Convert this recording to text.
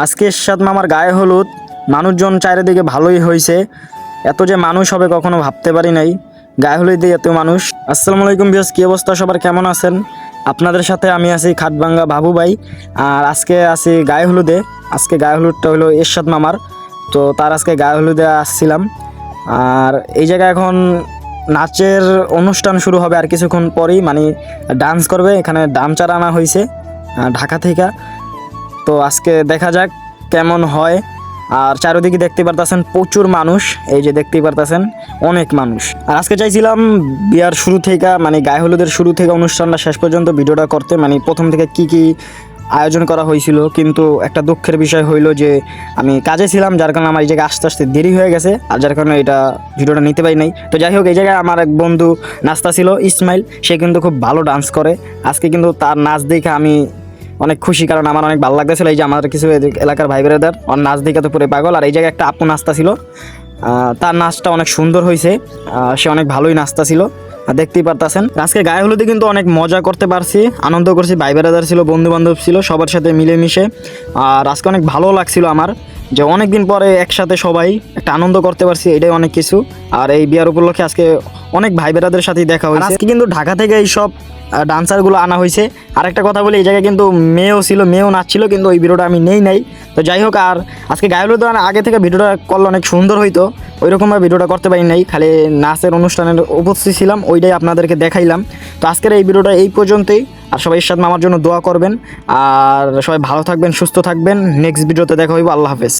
আজকে এরশাদ মামার গায়ে হলুদ, মানুষজন চারিদিকে ভালোই হয়েছে। এত যে মানুষ হবে কখনো ভাবতে পারি নাই। গায়ে হলুদে এত মানুষ। আসসালামু আলাইকুম ভিউয়ার্স, কি অবস্থা সবার, কেমন আছেন? আপনাদের সাথে আমি আছি খাটভাঙ্গা বাবু ভাই। আর আজকে আছি গায়ে হলুদে। আজকে গায়ে হলুদটা হলো এরশাদ মামার, তো তার আজকে গায়ে হলুদে আসছিলাম। আর এই জায়গায় এখন নাচের অনুষ্ঠান শুরু হবে আর কিছুক্ষণ পরেই, মানে ডান্স করবে। এখানে ডান্সার আনা হয়েছে ঢাকা থেকে। তো আজকে দেখা যাক কেমন হয়। আর চারিদিকে দেখতে পারতেছেন প্রচুর মানুষ, এই যে দেখতেই পারতেছেন অনেক মানুষ। আর আজকে চাইছিলাম বিয়ার শুরু থেকে, মানে গায়ে হলুদের শুরু থেকে অনুষ্ঠানটা শেষ পর্যন্ত ভিডিওটা করতে, মানে প্রথম থেকে কি কি আয়োজন করা হয়েছিল। কিন্তু একটা দুঃখের বিষয় হইলো যে আমি কাজে ছিলাম, যার কারণে আমার এই জায়গায় আস্তে আস্তে দেরি হয়ে গেছে, আর যার কারণে এটা ভিডিওটা নিতে পারি নাই। তো যাই হোক, এই জায়গায় আমার এক বন্ধু নাচতা ছিল ইসমাইল, সে কিন্তু খুব ভালো ডান্স করে। আজকে কিন্তু তার নাচ দেখে আমি অনেক খুশি, কারণ আমার অনেক ভালো লাগতেছিল। এই যে আমার কিছু এলাকার ভাই বেড়াদার ওর নাচ দেখে তো পুরো পাগল। আর এই জায়গায় একটা আপু নাচতা ছিল, তার নাচটা অনেক সুন্দর হয়েছে, সে অনেক ভালোই নাচতা ছিল, দেখতেই পারতেছেন। আজকে গায়ে হলুদে কিন্তু অনেক মজা করতে পারছি, আনন্দ করছি। ভাই বেড়াদার ছিল, বন্ধু বান্ধব ছিল, সবার সাথে মিলেমিশে। আর আজকে অনেক ভালো লাগছিল আমার, যে অনেক দিন পরে একসাথে সবাই একটা আনন্দ করতে পারছি, এটাই অনেক কিছু। আর এই বিয়ার উপলক্ষে আজকে অনেক ভাই বেড়াদের সাথেই দেখা হয়েছে। আজকে কিন্তু ঢাকা থেকে এই সব ডান্সারগুলো আনা হয়েছে। আর একটা কথা বলি, এই জায়গায় কিন্তু মেয়েও ছিল, মেয়েও নাচছিল, কিন্তু ওই ভিডিওটা আমি নেই নাই। তো যাই হোক, আর আজকে গায়ে হলুদ আগে থেকে ভিডিওটা করলে অনেক সুন্দর হইতো, ওইরকমভাবে ভিডিওটা করতে পারি নাই, খালি নাচের অনুষ্ঠানের উপস্থিত ছিলাম, ওইটাই আপনাদেরকে দেখাইলাম। তো আজকের এই ভিডিওটা এই পর্যন্তই। আর সবাই এরশাদ মামার জন্য দোয়া করবেন, আর সবাই ভালো থাকবেন, সুস্থ থাকবেন। নেক্সট ভিডিওতে দেখা হইব। আল্লাহ হাফেজ।